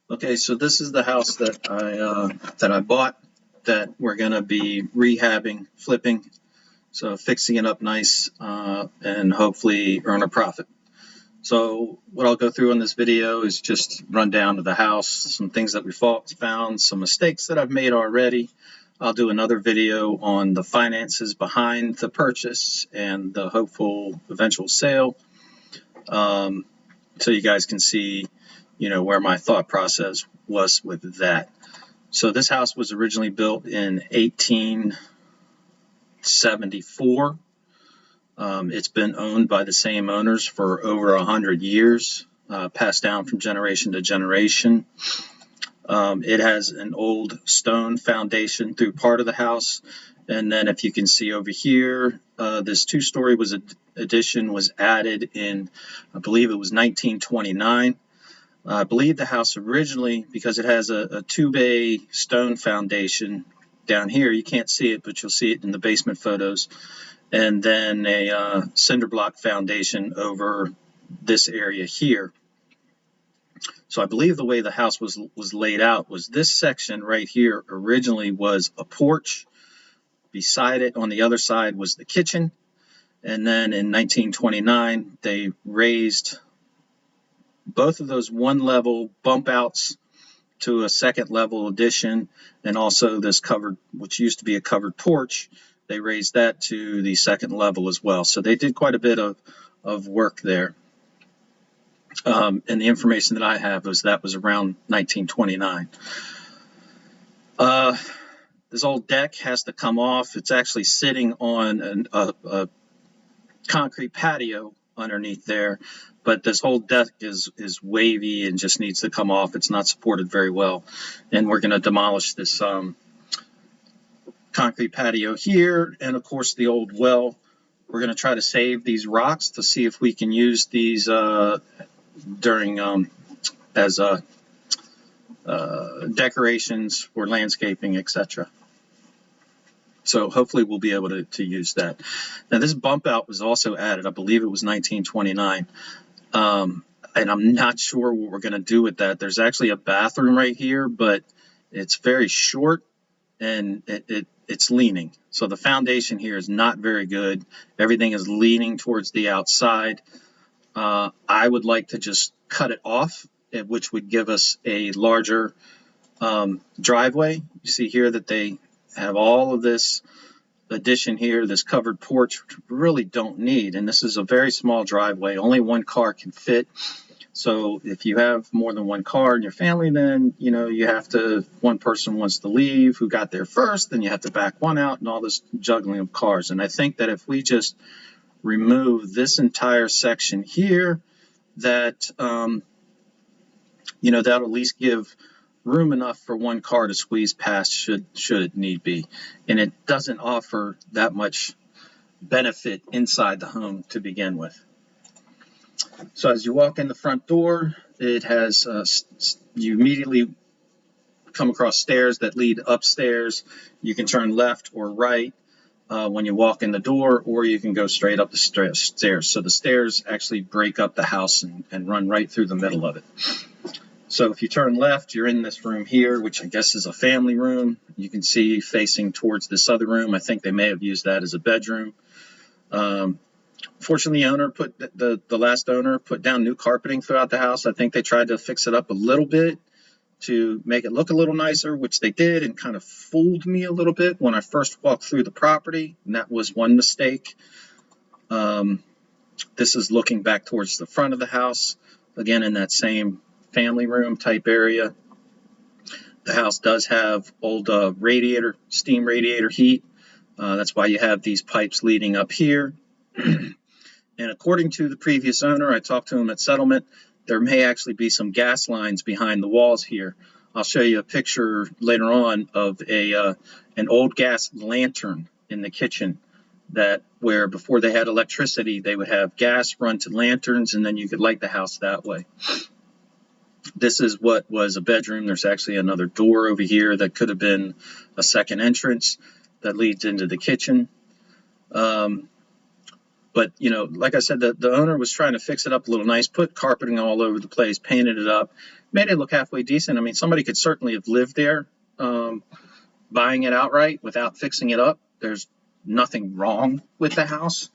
Okay, so this is the house that I bought that we're gonna be rehabbing, flipping, so fixing it up nice and hopefully earn a profit. So what I'll go through in this video is just run down to the house, some things that we found, some mistakes that I've made already. I'll do another video on the finances behind the purchase and the hopeful eventual sale, so you guys can see, where my thought process was with that. So this house was originally built in 1874. It's been owned by the same owners for over 100 years, passed down from generation to generation. It has an old stone foundation through part of the house. And then if you can see over here, this two-story addition was added in, I believe it was 1929. I believe the house originally, because it has a two-bay stone foundation down here, you can't see it, but you'll see it in the basement photos, and then a cinder block foundation over this area here. So I believe the way the house was laid out was this section right here originally was a porch. Beside it on the other side was the kitchen. And then in 1929, they raised both of those one-level bump outs to a second-level addition, and also this covered, which used to be a covered porch, they raised that to the second level as well. So they did quite a bit of work there. And the information that I have was that was around 1929. This old deck has to come off. It's actually sitting on a concrete patio underneath there, but this whole deck is wavy and just needs to come off. It's not supported very well, and we're going to demolish this concrete patio here, and of course the old well. We're going to try to save these rocks to see if we can use these during as decorations for landscaping, etc. So hopefully we'll be able to use that. Now this bump out was also added, I believe it was 1929, and I'm not sure what we're going to do with that. There's actually a bathroom right here, but it's very short and it's leaning. So the foundation here is not very good. Everything is leaning towards the outside. I would like to just cut it off, which would give us a larger driveway. You see here that they have all of this addition here, this covered porch, which we really don't need. And this is a very small driveway. Only one car can fit. So if you have more than one car in your family, then, you have to, one person wants to leave who got there first, then you have to back one out and all this juggling of cars. And I think that if we just remove this entire section here, that, that'll at least give room enough for one car to squeeze past should it need be. And it doesn't offer that much benefit inside the home to begin with. So as you walk in the front door, it has, you immediately come across stairs that lead upstairs. You can turn left or right when you walk in the door, or you can go straight up the stairs. So the stairs actually break up the house and run right through the middle of it. So if you turn left, you're in this room here, which I guess is a family room. You can see facing towards this other room. I think they may have used that as a bedroom. Fortunately, the last owner put down new carpeting throughout the house. I think they tried to fix it up a little bit to make it look a little nicer, which they did, and kind of fooled me a little bit when I first walked through the property, and that was one mistake. This is looking back towards the front of the house, again in that same family room type area. The house does have old steam radiator heat. That's why you have these pipes leading up here. And according to the previous owner, I talked to him at settlement, there may actually be some gas lines behind the walls here. I'll show you a picture later on of an old gas lantern in the kitchen, where before they had electricity, they would have gas run to lanterns, and then you could light the house that way. This is what was a bedroom. There's actually another door over here that could have been a second entrance that leads into the kitchen. But, you know, like I said, the owner was trying to fix it up a little nice, put carpeting all over the place, painted it up, made it look halfway decent. I mean, somebody could certainly have lived there, buying it outright without fixing it up. There's nothing wrong with the house,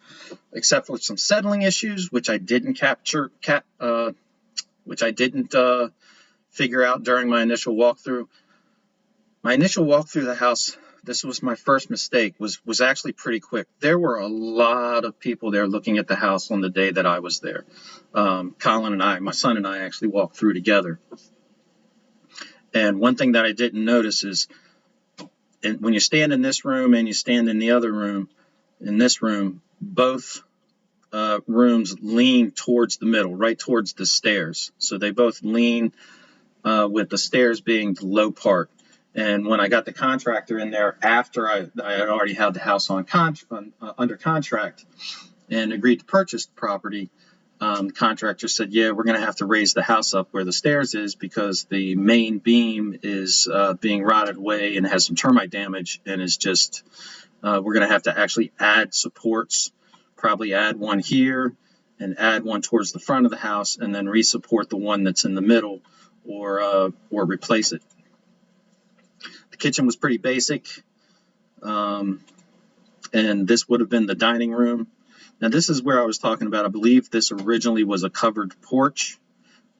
except for some settling issues, which I didn't figure out during my initial walkthrough. My initial walk through the house, this was my first mistake, was actually pretty quick. There were a lot of people there looking at the house on the day that I was there. Colin and I, my son and I actually walked through together. And one thing that I didn't notice is when you stand in this room and you stand in the other room, in this room, both rooms lean towards the middle, right towards the stairs. So they both lean with the stairs being the low part. And when I got the contractor in there after I had already had the house under contract and agreed to purchase the property, the contractor said, yeah, we're going to have to raise the house up where the stairs is because the main beam is being rotted away and has some termite damage, and is just, we're going to have to actually add supports, probably add one here and add one towards the front of the house, and then re-support the one that's in the middle, or replace it. The kitchen was pretty basic, and this would have been the dining room. Now, this is where I was talking about. I believe this originally was a covered porch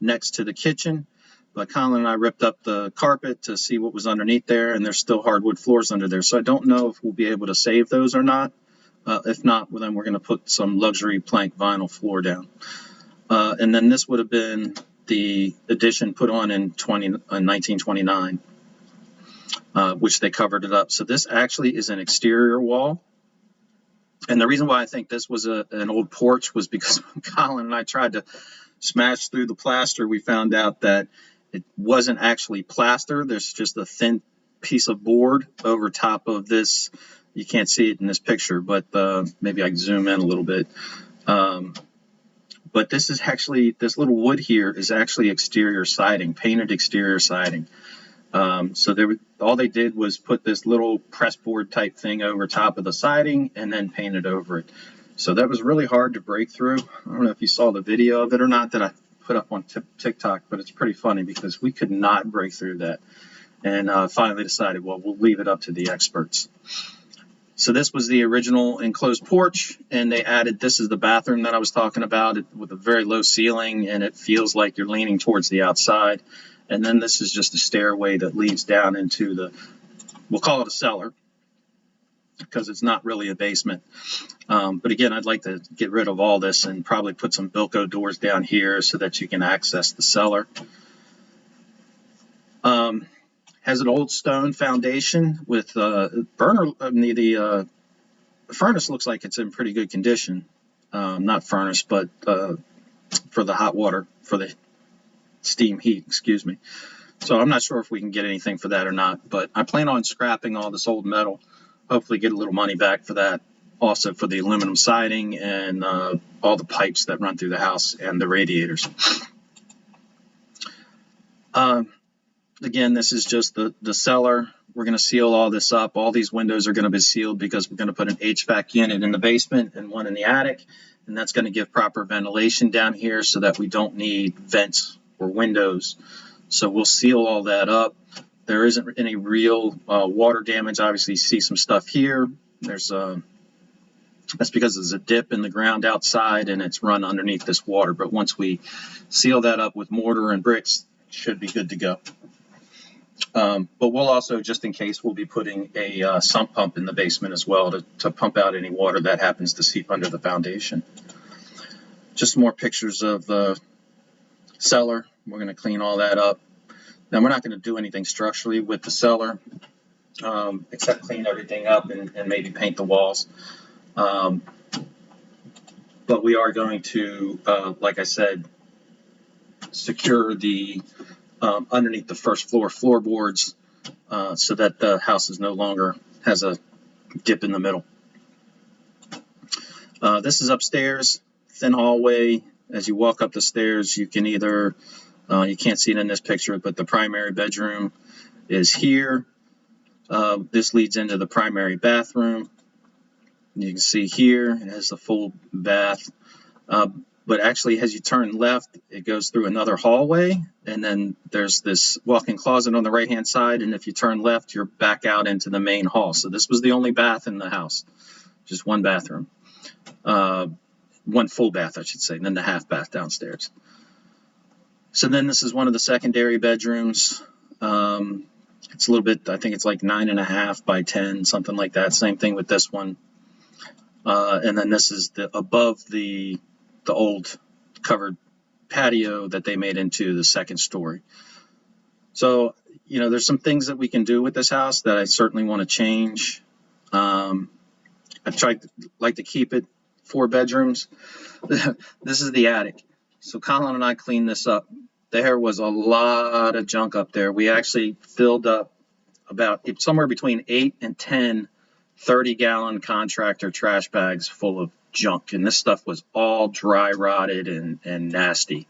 next to the kitchen, but Colin and I ripped up the carpet to see what was underneath there, and there's still hardwood floors under there. So I don't know if we'll be able to save those or not. If not, well, then we're going to put some luxury plank vinyl floor down. And then this would have been the addition put on in 1929, which they covered it up. So this actually is an exterior wall. And the reason why I think this was an old porch was because when Colin and I tried to smash through the plaster, we found out that it wasn't actually plaster. There's just a thin piece of board over top of this. You can't see it in this picture, but maybe I can zoom in a little bit. But this is actually, this little wood here is actually exterior siding, painted exterior siding. So all they did was put this little pressboard type thing over top of the siding and then painted over it. So that was really hard to break through. I don't know if you saw the video of it or not that I put up on TikTok, but it's pretty funny because we could not break through that. And finally decided, well, we'll leave it up to the experts. So this was the original enclosed porch, and they added, this is the bathroom that I was talking about, with a very low ceiling, and it feels like you're leaning towards the outside. And then this is just a stairway that leads down into the, we'll call it a cellar, because it's not really a basement. But again, I'd like to get rid of all this and probably put some Bilko doors down here so that you can access the cellar. Has an old stone foundation with burner. The furnace looks like it's in pretty good condition. Not furnace, but for the hot water, for the steam heat, excuse me. So I'm not sure if we can get anything for that or not, but I plan on scrapping all this old metal, hopefully get a little money back for that. Also for the aluminum siding and all the pipes that run through the house and the radiators. Again, this is just the cellar. We're going to seal all this up. All these windows are going to be sealed because we're going to put an HVAC unit in the basement and one in the attic. And that's going to give proper ventilation down here so that we don't need vents or windows. So we'll seal all that up. There isn't any real water damage. Obviously, you see some stuff here. That's because there's a dip in the ground outside and it's run underneath this water. But once we seal that up with mortar and bricks, it should be good to go. But we'll also, just in case, we'll be putting a sump pump in the basement as well to pump out any water that happens to seep under the foundation. Just more pictures of the cellar. We're going to clean all that up. Now, we're not going to do anything structurally with the cellar, except clean everything up and maybe paint the walls. But we are going to, like I said, secure the underneath the first floor floorboards so that the house is no longer has a dip in the middle. This is upstairs, thin hallway. As you walk up the stairs, you can either, you can't see it in this picture, but the primary bedroom is here. This leads into the primary bathroom. You can see here it has the full bath, but actually as you turn left, it goes through another hallway, and then there's this walk-in closet on the right-hand side, and if you turn left, you're back out into the main hall. So this was the only bath in the house, just one bathroom, one full bath, I should say, and then the half bath downstairs. So then this is one of the secondary bedrooms. It's a little bit, I think it's like 9.5 by 10, something like that. Same thing with this one. And then this is above the old covered patio that they made into the second story. So, there's some things that we can do with this house that I certainly want to change. I like to keep it 4 bedrooms. This is the attic. So Colin and I cleaned this up. There was a lot of junk up there. We actually filled up about somewhere between 8 and 10 30-gallon contractor trash bags full of junk, and this stuff was all dry rotted and nasty.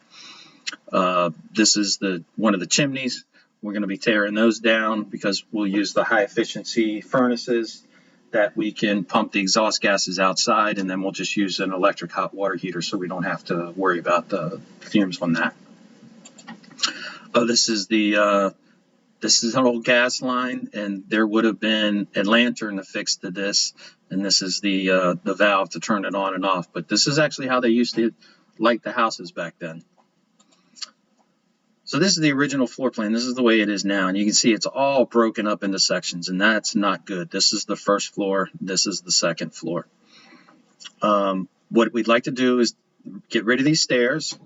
This is one of the chimneys. We're going to be tearing those down because we'll use the high efficiency furnaces that we can pump the exhaust gases outside, and then we'll just use an electric hot water heater so we don't have to worry about the fumes on that. Oh, this is an old gas line, and there would have been a lantern affixed to this, and this is the valve to turn it on and off. But this is actually how they used to light the houses back then. So this is the original floor plan. This is the way it is now, and you can see it's all broken up into sections, and that's not good. This is the first floor. This is the second floor. What we'd like to do is get rid of these stairs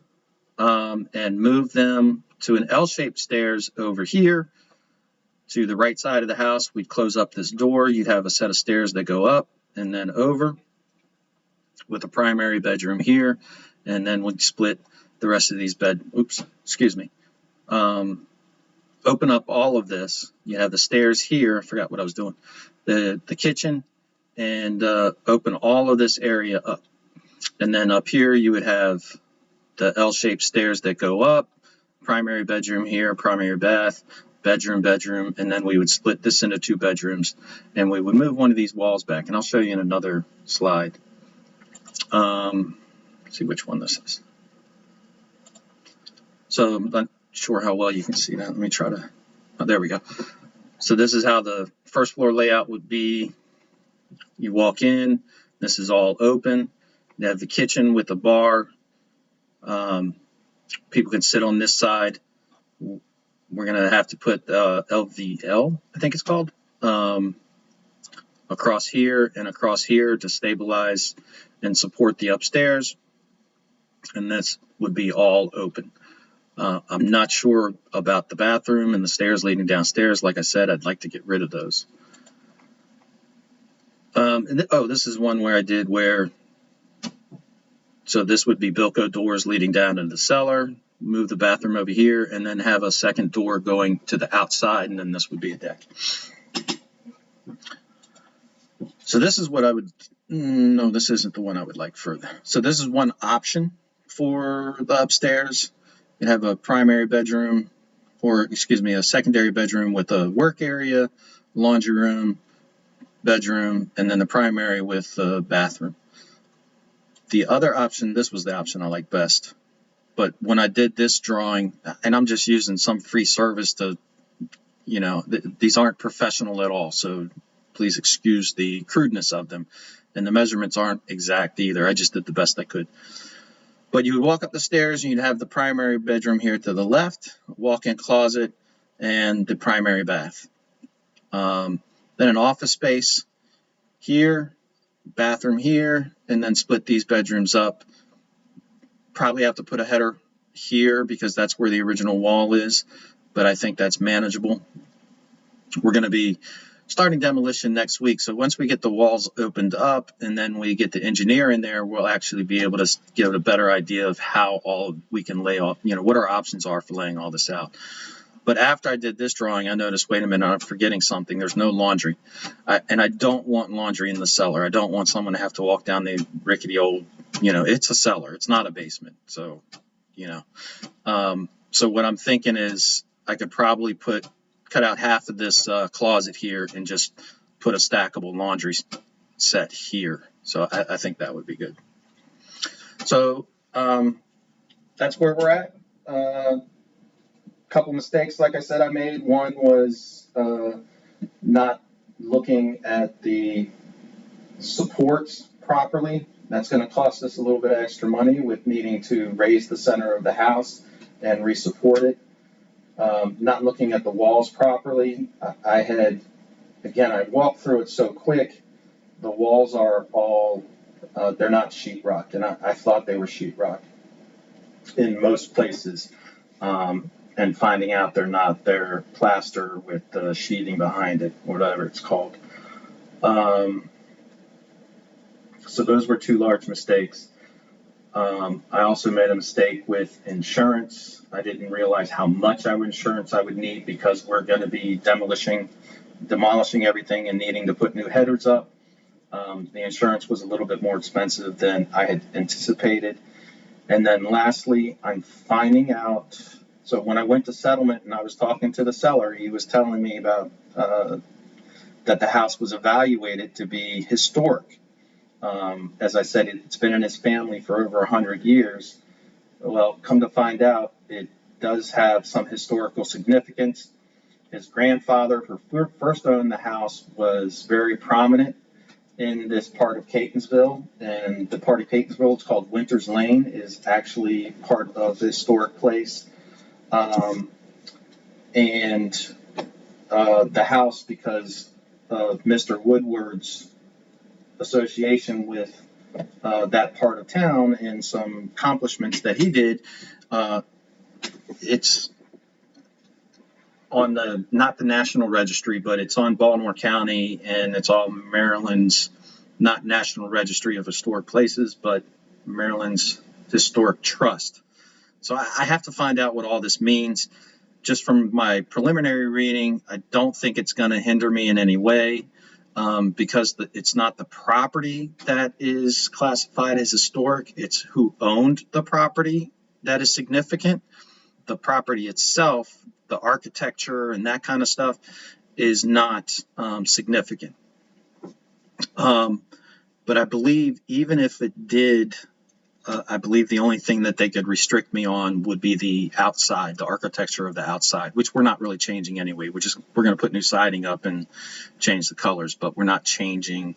and move them to an L-shaped stairs over here to the right side of the house. We'd close up this door. You'd have a set of stairs that go up and then over with a primary bedroom here, and then we'd split the rest of these open up all of this. You have the stairs here. I forgot what I was doing. The kitchen, and open all of this area up. And then up here you would have the L-shaped stairs that go up, primary bedroom here, primary bath, bedroom, and then we would split this into 2 bedrooms, and we would move one of these walls back, and I'll show you in another slide. Let's see which one this is. So I'm not sure how well you can see that. Let me try to, there we go. So this is how the first floor layout would be. You walk in, this is all open. You have the kitchen with a bar. People can sit on this side. We're going to have to put LVL, I think it's called, across here and across here to stabilize and support the upstairs. And this would be all open. I'm not sure about the bathroom and the stairs leading downstairs. Like I said, I'd like to get rid of those. This is one where I did so this would be Bilco doors leading down into the cellar, move the bathroom over here, and then have a second door going to the outside, and then this would be a deck. So this is what I would, no, this isn't the one I would like further. So this is one option for the upstairs. You have a primary bedroom, a secondary bedroom with a work area, laundry room, bedroom, and then the primary with a bathroom. The other option, this was the option I like best. But when I did this drawing, and I'm just using some free service to, these aren't professional at all, so please excuse the crudeness of them. And the measurements aren't exact either. I just did the best I could. But you would walk up the stairs and you'd have the primary bedroom here to the left, walk-in closet, and the primary bath. Then an office space here, bathroom here, and then split these bedrooms up. Probably have to put a header here because that's where the original wall is, but I think that's manageable. We're going to be starting demolition next week, so once we get the walls opened up and then we get the engineer in there, we'll actually be able to give a better idea of how we can lay off, what our options are for laying all this out. But after I did this drawing, I noticed, wait a minute, I'm forgetting something. There's no laundry. And I don't want laundry in the cellar. I don't want someone to have to walk down the rickety old, it's a cellar. It's not a basement. So, so what I'm thinking is I could probably cut out half of this closet here and just put a stackable laundry set here. So I think that would be good. So that's where we're at. Couple mistakes, like I said, I made. One was not looking at the supports properly. That's going to cost us a little bit of extra money with needing to raise the center of the house and resupport it. Not looking at the walls properly. I walked through it so quick. The walls are all, they're not sheetrock, and I thought they were sheetrock in most places. And finding out they're not, they're plaster with the sheathing behind it, whatever it's called. So those were two large mistakes. I also made a mistake with insurance. I didn't realize how much insurance I would need because we're going to be demolishing everything and needing to put new headers up. The insurance was a little bit more expensive than I had anticipated. And then lastly, I'm finding out, so when I went to settlement and I was talking to the seller, he was telling me about that the house was evaluated to be historic. As I said, it's been in his family for over 100 years. Well, come to find out, it does have some historical significance. His grandfather, who first owned the house, was very prominent in this part of Catonsville, and the part of Catonsville, it's called Winters Lane, is actually part of the historic place. The house, because of Mr. Woodward's association with that part of town and some accomplishments that he did, it's on not the National Registry, but it's on Baltimore County, and it's all Maryland's, not National Registry of Historic Places, but Maryland's Historic Trust. So I have to find out what all this means. Just from my preliminary reading, I don't think it's going to hinder me in any way, because it's not the property that is classified as historic, it's who owned the property that is significant. The property itself, the architecture and that kind of stuff, is not significant. But I believe even if it did, I believe the only thing that they could restrict me on would be the outside, the architecture of the outside, which we're not really changing anyway. We're going to put new siding up and change the colors, but we're not changing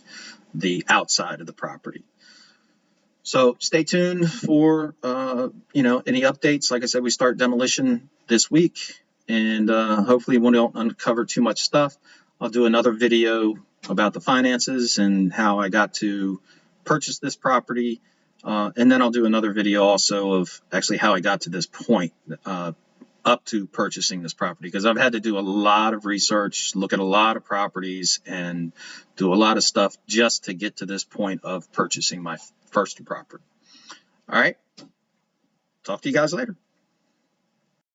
the outside of the property. So stay tuned for any updates. Like I said, we start demolition this week, and hopefully we don't uncover too much stuff. I'll do another video about the finances and how I got to purchase this property, and then I'll do another video also of actually how I got to this point up to purchasing this property, because I've had to do a lot of research, look at a lot of properties, and do a lot of stuff just to get to this point of purchasing my first property. All right, talk to you guys later.